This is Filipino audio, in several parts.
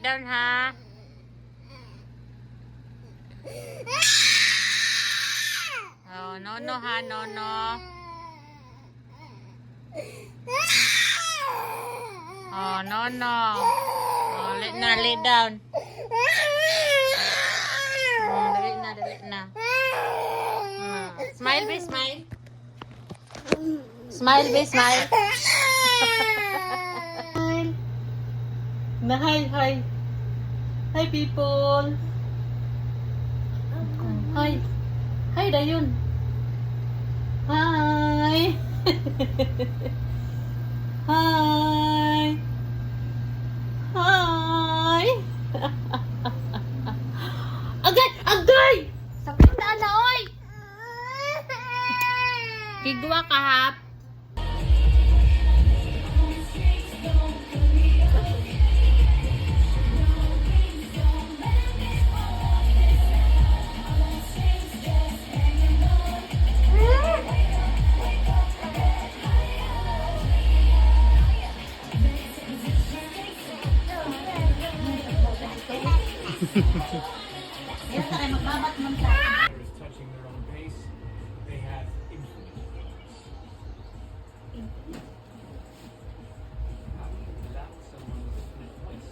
down ha. Oh, no ha, no. Oh, no. Oh, lay down. Dali na. Smile, be, smile. Smile, be, smile. Na, hi. Hi, people. Hi, Dayun. Hi. Hi. Agay! Sakit na na, oy! Kigwa ka, hap. Touching their own base, they have infinite without someone with infinite voice.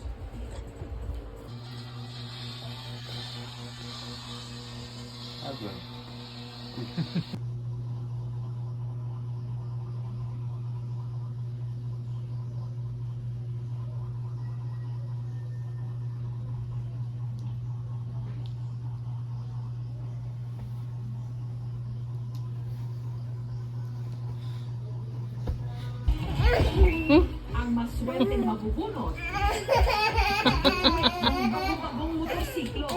Ang maswerte mabubunot ng bagong motorsiklo.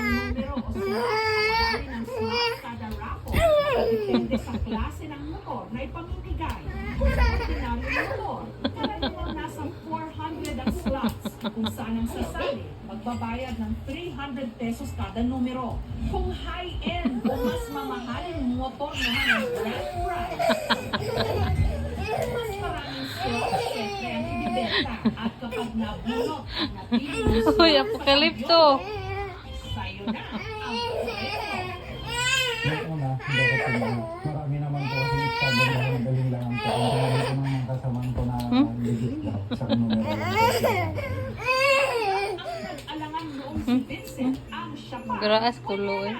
Numero o sumali ng slot kada raffle. Depende sa klase ng motor na ipamimigay. Kung sa ordinaryong motor, karaniwang nasa 400 ang slots. Kung saan ang sasali, magbabayad ng 300 pesos kada numero. Kung high-end o mas mamahaling motor naman ang grand prize. Mas maraming slots, syempre ang ibibenta. At kapag nabunot, napili mo Uy, apokalipto. sa'yo na ang premyo. Yung una, hindi ko pinag. Marami naman po kasi estado na magaling lang po. Kung tumawag ko ng kasamaan ko na legit lang sa numero lang. Alangan noong si Vincent ang siyapa. Graas kulo eh.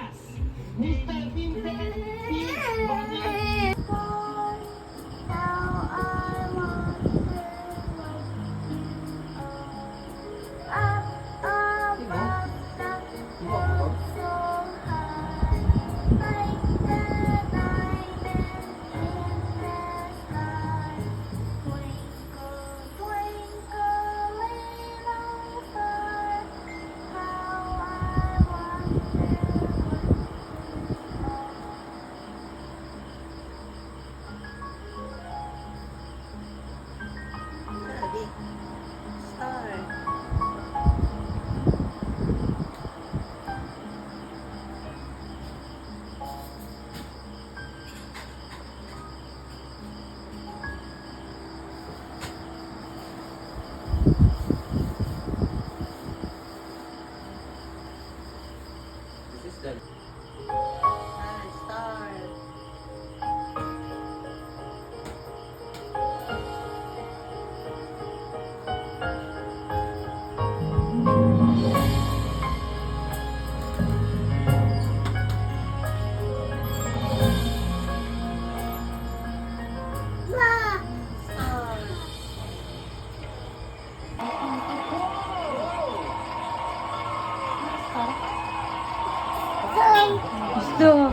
Gusto.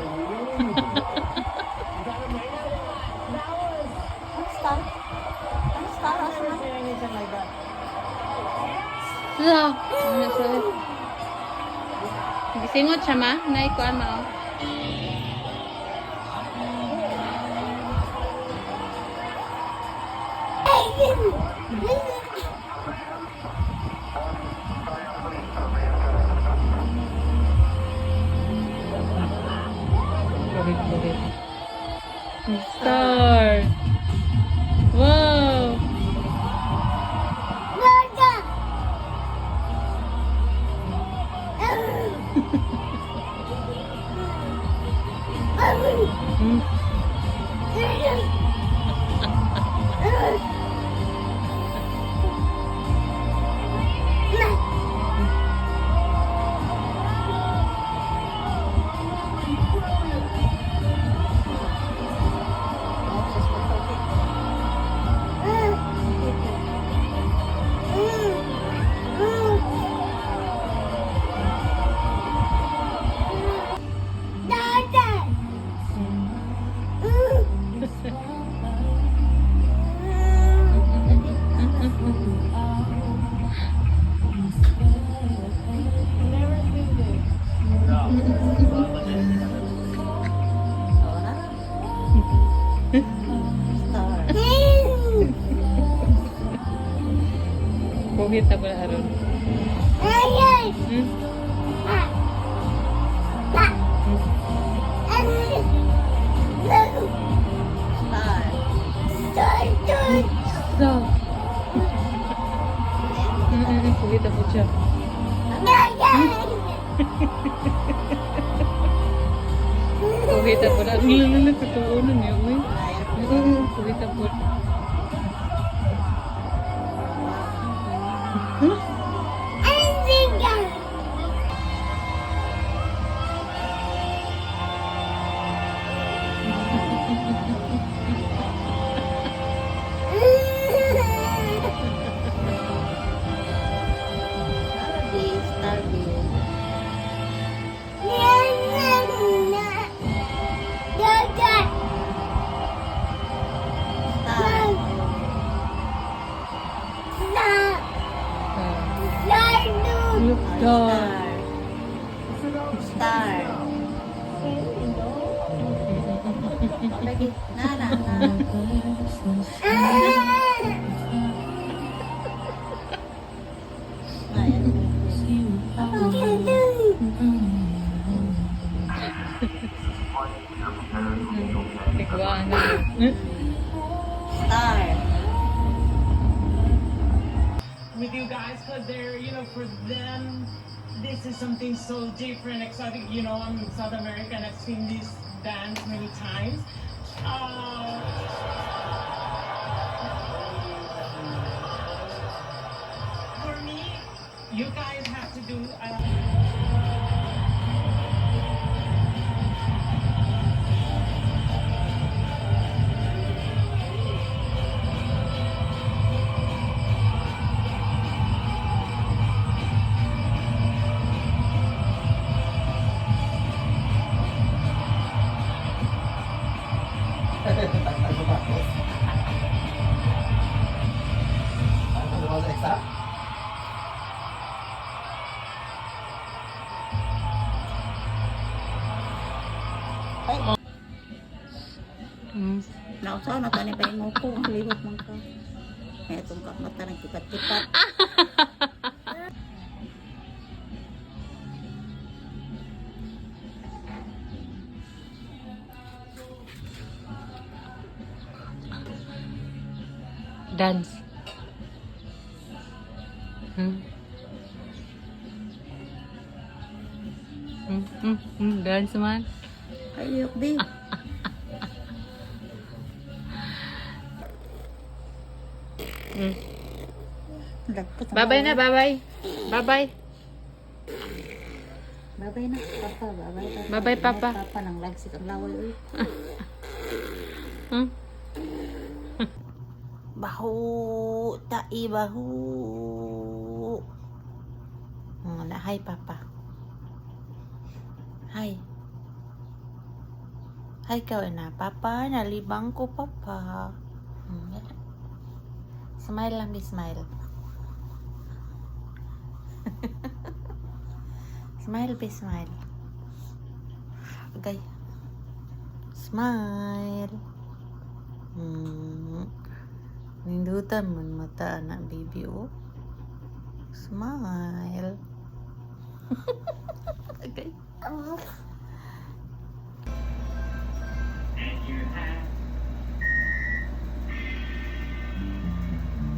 Lah, gisingot siya ma, naikuan ma. Gusto. Hmm. Kuhit ako na aron. Hmm? Stop. Kuhit ako siya. Kuhit ako na. Nilalang totoo na niya. Kuhit ako. Star. Lagi. Nara. Star. With you guys, because they're, for them, this is something so different, exotic. I'm in South America and I've seen this dance many times. For me, you guys have to do. Nausaw na tani pa mo ko, lihok man ka. Kaya tungkak mata ng kipat-kipat. Dance. Dance man. Ayok di. Bye-bye na, bye-bye. Bye-bye. Babay na, papa. Babay, papa. Bye-bye, papa. Papa nang lagsik ang laway. Uy. Bahu, tai bahu. Hi, papa. Hi. Hi, kau na, papa. Nalibang ko, papa. Smile lang, di smile. Smile, be smile. Okay. Smile. Nindutan mo mata anak baby, oh. Smile. Okay. And you have.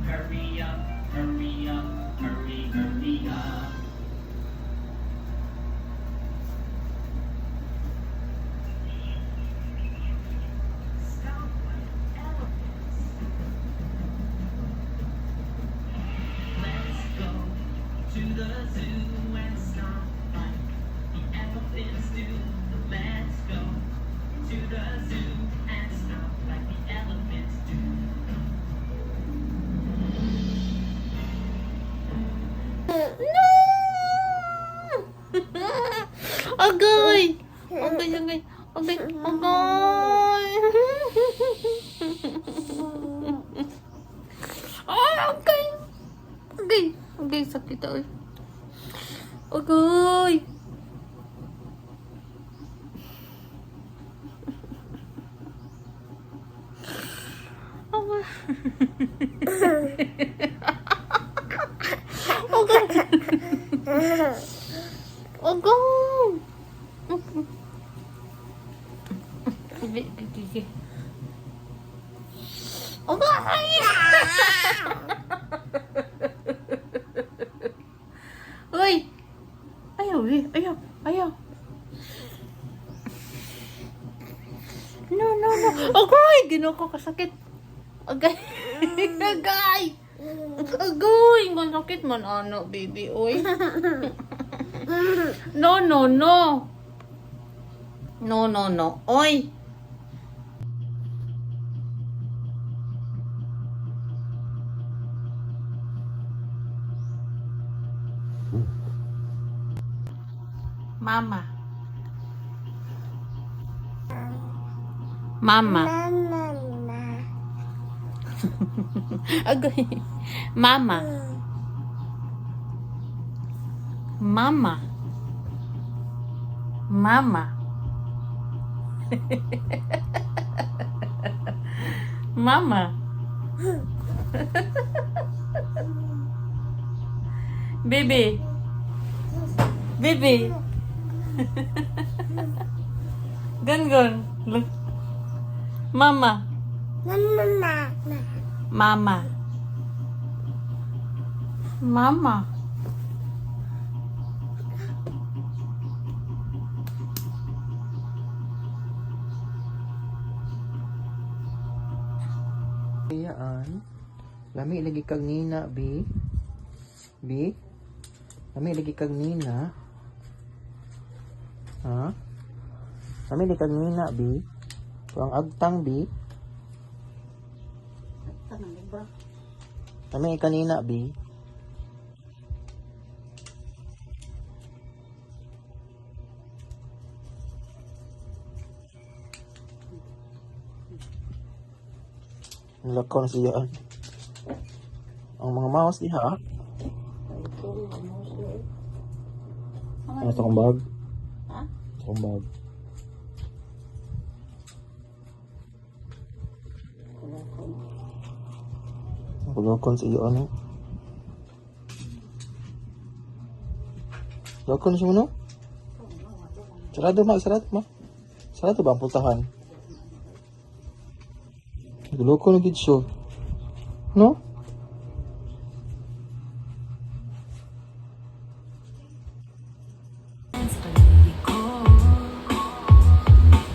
Hurry up, hurry up, hurry, hurry up. Agay! Agay, agay. Agay, agay. Ay, agay. Agay. Agay, sakit ay. Agay. Agay. Agay. Uy! Ayaw eh. Ayaw. Ayaw. No, no, no. Agay! Ginawa ko kasakit. Agay. Agay. Agay. Masakit man ano, baby. Uy. No, no, no. No, no, no. Oy! Mama. Mama. Agay. Mama. Mama. Mama. Mama. Baby. Baby. Gun. Look. Mama. Mama. Mama. Yan. Lami lagi kag nina, bi. Bi. Lami lagi kag nina. Ha? Lami lagi kag nina, bi. Kuang agtang, bi. Lami kanina, bi. Ang lakaw na siya. Ang mga mouse diha. Ano ito kong bag? Ha? Ito kong bag. Pagkakon sa iyo, ano? Pagkakon siya mo, no? Sarado ma. Sarado ba ang pultahan? Loko na gid siya. No?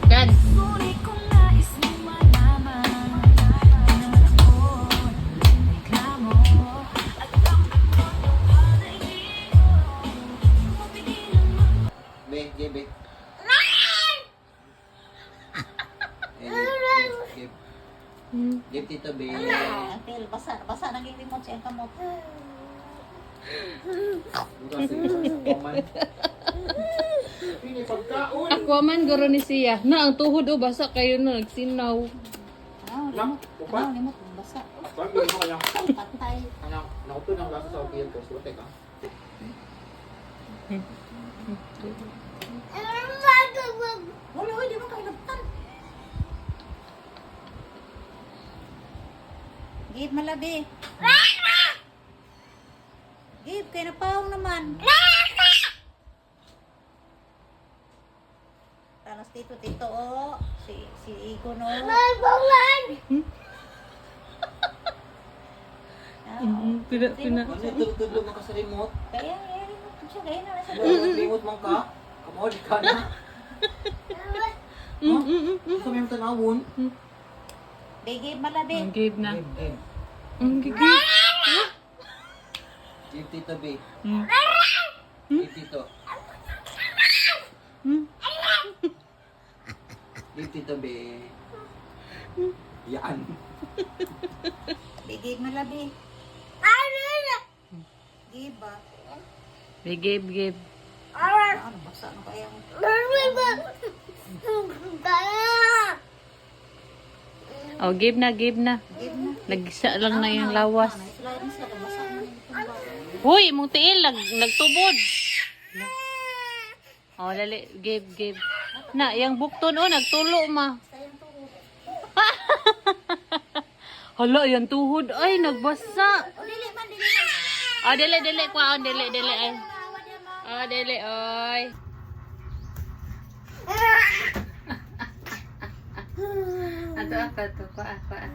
Dad. Be, give it. Give tito, be. Phil, basa naging remote siya ang kamot. Aquaman garo ni siya. Na ang tuhod o basa kayo na nagsinaw. Limot, basa. Patay. Nakuto ng laso sa opil ko. Suote ka. Wala, di mo kayo nagtan. Give malabi. Give, kaya napawang naman. Talas tito, oh. Si Igo, no. Pina. Ano tutudlo mo ka sa remote? Kaya, remote siya. Kaya na nasa Remote mo ka? Kamahod ka na. Gusto mo yung tanawon? Give malabi. Ang give na. Give. Ang give. Give Tito B. Hmm. Give Tito. Hmm. Give Tito B. Yan. Bigay mo labi. Giba. Give. Ano, basa na kaya mo. Oh, give na. Give na. Nagisa lang na yung lawas. Slide na siya, basa na yung itong bago. Huy, mong tiil, nagtubod. Oh, dali, give. Na, yung bukton, oh, nagtulo, ma. Sayang tuhod. Hala, yung tuhod, ay, nagbasa. O, dili man, dili man. Oh, dili, kuwaon, dili, ay. Awa niya, ma. Oh, dili, oy. Ato, kuwaan.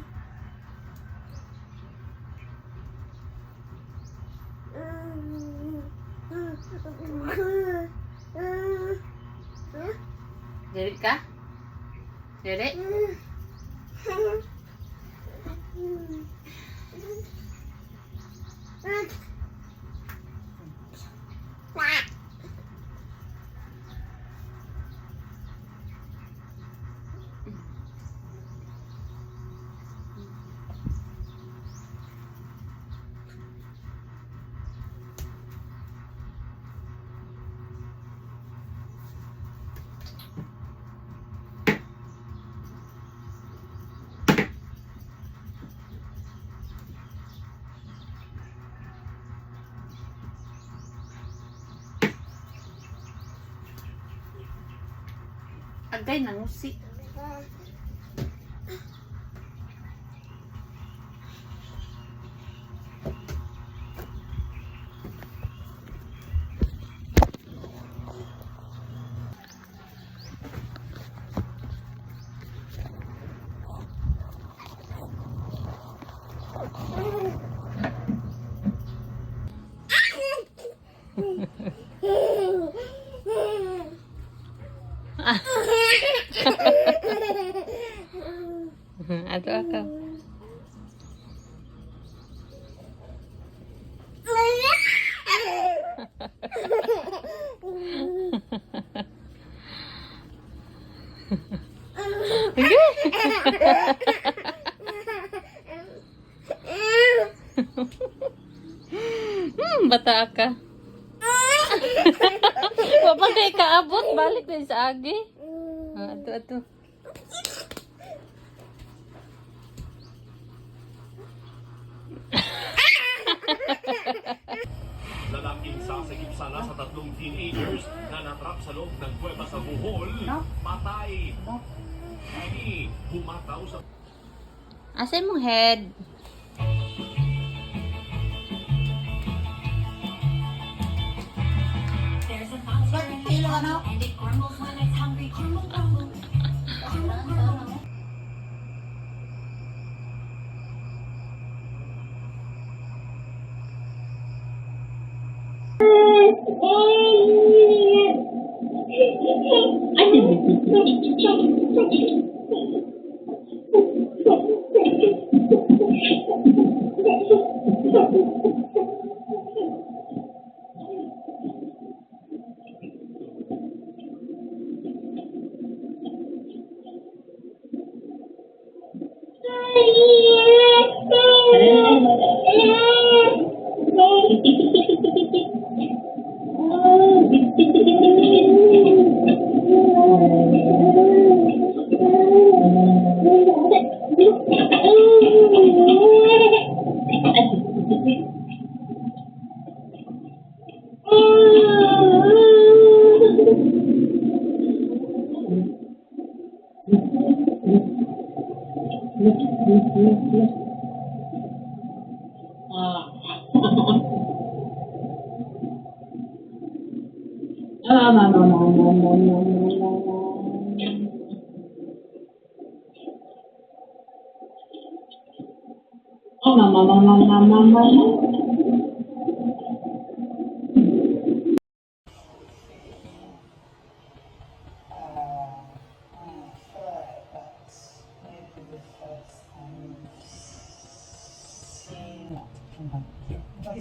Dili ka? Dili? Agay, nangusi. Ato ako. Bata ka. Wapa kay kaabot, balik na sa agi. Ato. Lalaking sasagip sana sa 3 teenagers na natrap sa loob ng kuweba sa Bohol. Patay. Ay, humataw sa... Asa mong head? Bakit kilo, ano?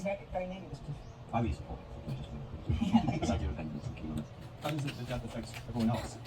is that name? Obvious. How does it that affects everyone else?